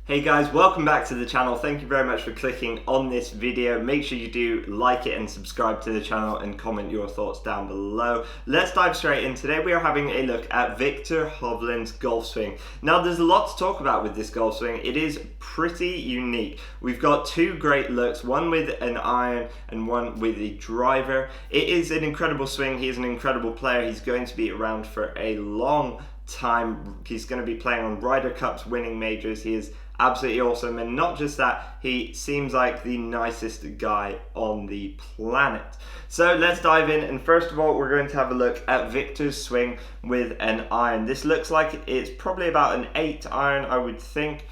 Hey guys, welcome back to the channel. Thank you very much for clicking on this video. Make sure you do like it and subscribe to the channel and comment your thoughts down below. Let's dive straight in. Today we are having a look at Viktor Hovland's golf swing. Now there's a lot to talk about with this golf swing. It is pretty unique. We've got two great looks, one with an iron and one with a driver. It is an incredible swing. He is an incredible player. He's going to be around for a long time. He's going to be playing on Ryder Cups, winning majors. He is absolutely awesome, and not just that, he seems like the nicest guy on the planet. So let's dive in, and first of all we're going to have a look at Viktor's swing with an iron. This looks like it's probably about an 8 iron, I would think.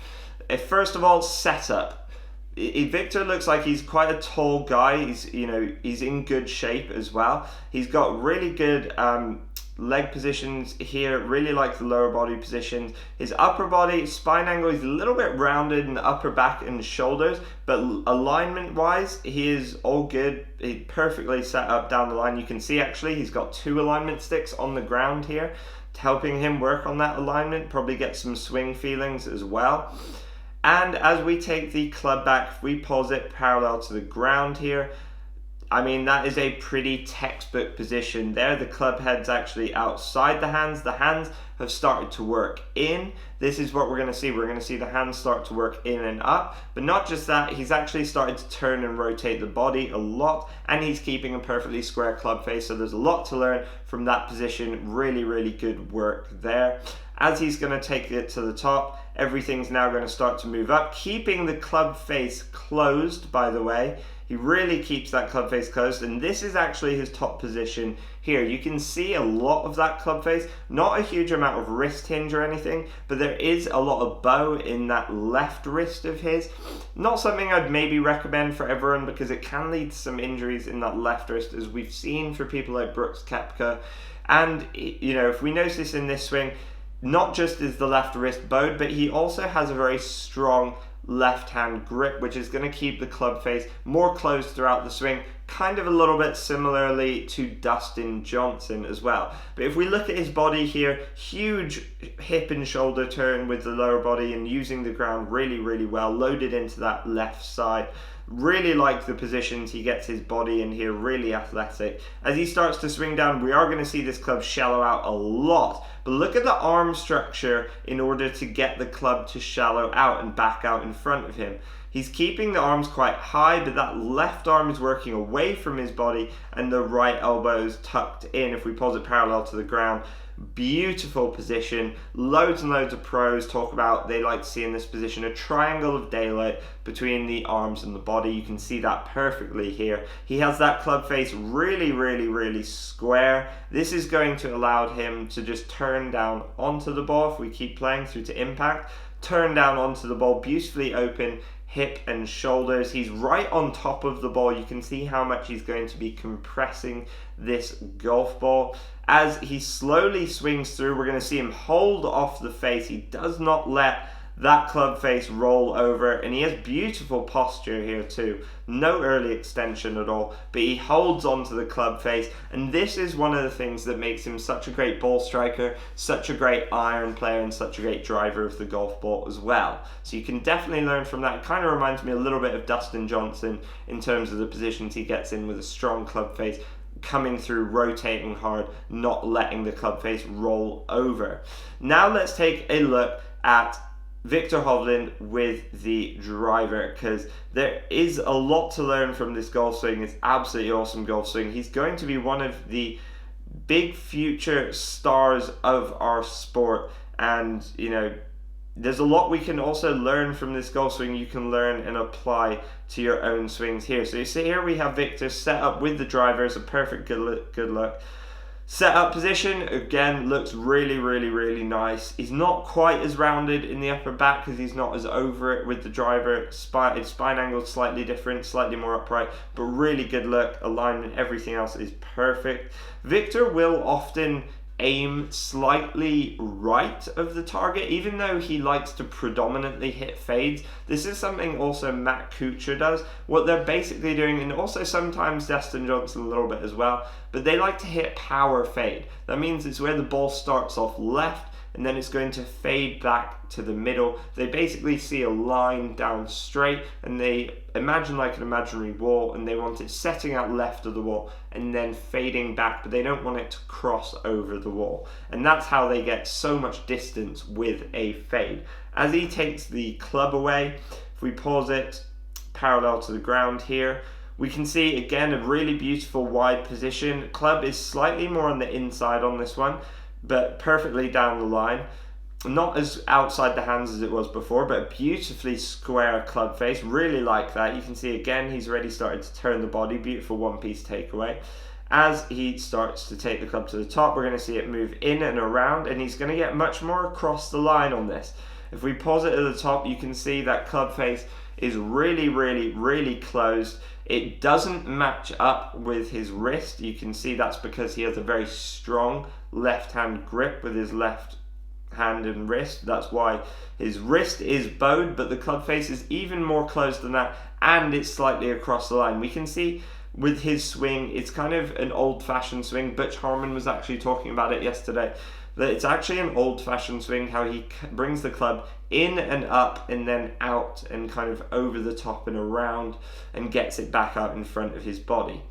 First of all, setup. Viktor looks like he's quite a tall guy. He's in good shape as well. He's got really good leg positions here, really like the lower body positions. His upper body spine angle is a little bit rounded in the upper back and shoulders, but alignment wise he is all good. He's perfectly set up down the line. You can see actually he's got 2 alignment sticks on the ground here, helping him work on that alignment, probably get some swing feelings as well. And as we take the club back, if we pause it parallel to the ground here, I mean, that is a pretty textbook position there. The club head's actually outside the hands. The hands have started to work in. This is what we're going to see. We're going to see the hands start to work in and up. But not just that, he's actually started to turn and rotate the body a lot, and he's keeping a perfectly square club face. So there's a lot to learn from that position. Really, really good work there. As he's going to take it to the top, everything's now going to start to move up, keeping the club face closed, by the way. He really keeps that club face closed, and this is actually his top position here. You can see a lot of that club face, not a huge amount of wrist hinge or anything, but there is a lot of bow in that left wrist of his. Not something I'd maybe recommend for everyone, because it can lead to some injuries in that left wrist, as we've seen for people like Brooks Koepka. And if we notice this in this swing, not just is the left wrist bowed, but he also has a very strong left hand grip, which is going to keep the club face more closed throughout the swing, kind of a little bit similarly to Dustin Johnson as well. But if we look at his body here, huge hip and shoulder turn with the lower body and using the ground really, really well, loaded into that left side. Really like the positions he gets his body in here, really athletic. As he starts to swing down, we are going to see this club shallow out a lot. But look at the arm structure in order to get the club to shallow out and back out in front of him. He's keeping the arms quite high, but that left arm is working away from his body and the right elbow is tucked in. If we pause it parallel to the ground, beautiful position. Loads and loads of pros talk about, they like to see in this position a triangle of daylight between the arms and the body. You can see that perfectly here. He has that club face really, really, really square. This is going to allow him to just turn down onto the ball. If we keep playing through to impact, turn down onto the ball, beautifully open hip and shoulders. He's right on top of the ball. You can see how much he's going to be compressing this golf ball. As he slowly swings through, we're going to see him hold off the face. He does not let that club face roll over, and he has beautiful posture here too. No early extension at all, but he holds onto the club face, and this is one of the things that makes him such a great ball striker, such a great iron player, and such a great driver of the golf ball as well. So you can definitely learn from that. It kind of reminds me a little bit of Dustin Johnson in terms of the positions he gets in with a strong club face, coming through, rotating hard, not letting the club face roll over. Now let's take a look at Viktor Hovland with the driver, because there is a lot to learn from this golf swing. It's absolutely awesome golf swing. He's going to be one of the big future stars of our sport, and there's a lot we can also learn from this golf swing. You can learn and apply to your own swings here. So you see here we have Viktor set up with the driver. It's a perfect good look. Set up position, again, looks really, really, really nice. He's not quite as rounded in the upper back because he's not as over it with the driver. His spine angle is slightly different, slightly more upright, but really good look. Alignment, everything else is perfect. Viktor will often aim slightly right of the target, even though he likes to predominantly hit fades. This is something also Matt Kuchar does. What they're basically doing, and also sometimes Dustin Johnson a little bit as well, but they like to hit power fade. That means it's where the ball starts off left and then it's going to fade back to the middle. They basically see a line down straight, and they imagine like an imaginary wall, and they want it setting out left of the wall and then fading back, but they don't want it to cross over the wall. And that's how they get so much distance with a fade. As he takes the club away, if we pause it parallel to the ground here, we can see again a really beautiful wide position. Club is slightly more on the inside on this one, but perfectly down the line. Not as outside the hands as it was before, but a beautifully square club face. Really like that. You can see again he's already started to turn the body. Beautiful one-piece takeaway. As he starts to take the club to the top, we're going to see it move in and around, and he's going to get much more across the line on this. If we pause it at the top, you can see that club face is really closed. It doesn't match up with his wrist. You can see that's because he has a very strong left hand grip with his left hand and wrist. That's why his wrist is bowed, but the club face is even more closed than that, and it's slightly across the line. We can see with his swing, it's kind of an old-fashioned swing. Butch Harmon was actually talking about it yesterday, that it's actually an old-fashioned swing, how he brings the club in and up and then out and kind of over the top and around and gets it back out in front of his body.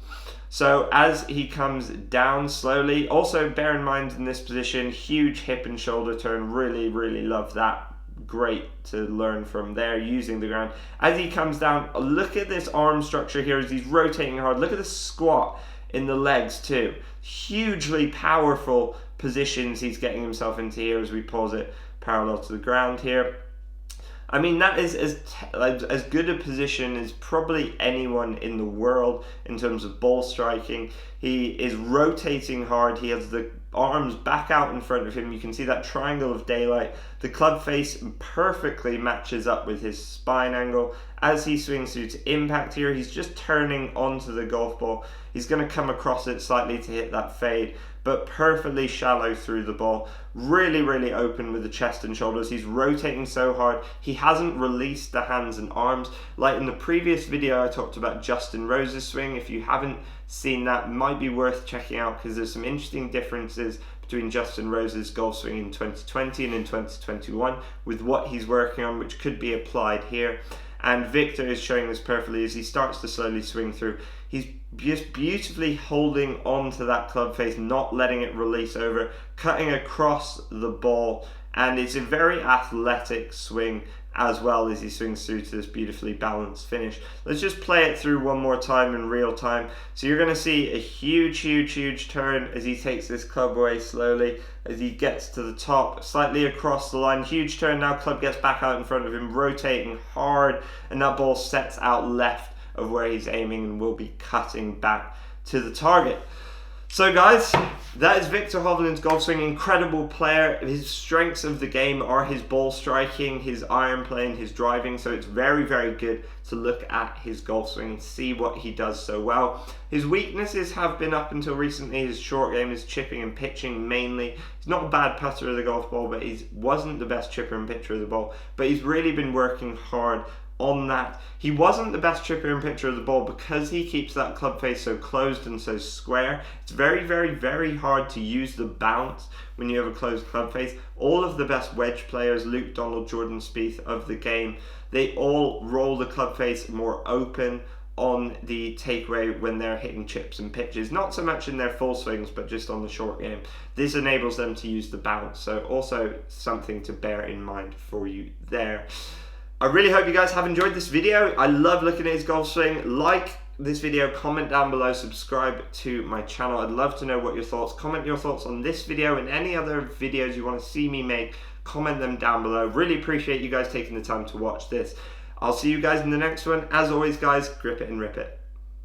So as he comes down slowly, also bear in mind in this position, huge hip and shoulder turn, really love that. Great to learn from there using the ground. As he comes down, look at this arm structure here as he's rotating hard. Look at the squat in the legs too. Hugely powerful positions he's getting himself into here as we pause it parallel to the ground here. I mean, that is as good a position as probably anyone in the world in terms of ball striking. He is rotating hard. He has the arms back out in front of him. You can see that triangle of daylight. The club face perfectly matches up with his spine angle. As he swings through to impact here, he's just turning onto the golf ball. He's going to come across it slightly to hit that fade, but perfectly shallow through the ball. Really open with the chest and shoulders. He's rotating so hard. He hasn't released the hands and arms. Like in the previous video, I talked about Justin Rose's swing. If you haven't seen that, it might be worth checking out because there's some interesting differences between Justin Rose's golf swing in 2020 and in 2021 with what he's working on, which could be applied here. And Viktor is showing this perfectly as he starts to slowly swing through. He's just beautifully holding on to that club face, not letting it release over, cutting across the ball, and it's a very athletic swing as well as he swings through to this beautifully balanced finish. Let's just play it through one more time in real time. So you're going to see a huge turn as he takes this club away slowly, as he gets to the top, slightly across the line, huge turn, now club gets back out in front of him, rotating hard, and that ball sets out left of where he's aiming and will be cutting back to the target. So guys, that is Viktor Hovland's golf swing. Incredible player. His strengths of the game are his ball striking, his iron play, and his driving. So it's very good to look at his golf swing and see what he does so well. His weaknesses have been up until recently his short game, his chipping and pitching mainly. He's not a bad putter of the golf ball, but he wasn't the best chipper and pitcher of the ball. But he's really been working hard on that. He wasn't the best chipper and pitcher of the ball because he keeps that club face so closed and so square. It's very hard to use the bounce when you have a closed club face. All of the best wedge players, Luke Donald, Jordan Spieth of the game, they all roll the club face more open on the takeaway when they're hitting chips and pitches. Not so much in their full swings, but just on the short game. This enables them to use the bounce. So also something to bear in mind for you there. I really hope you guys have enjoyed this video. I love looking at his golf swing. Like this video, comment down below, subscribe to my channel. I'd love to know what your thoughts. Comment your thoughts on this video and any other videos you want to see me make. Comment them down below. Really appreciate you guys taking the time to watch this. I'll see you guys in the next one. As always guys, grip it and rip it.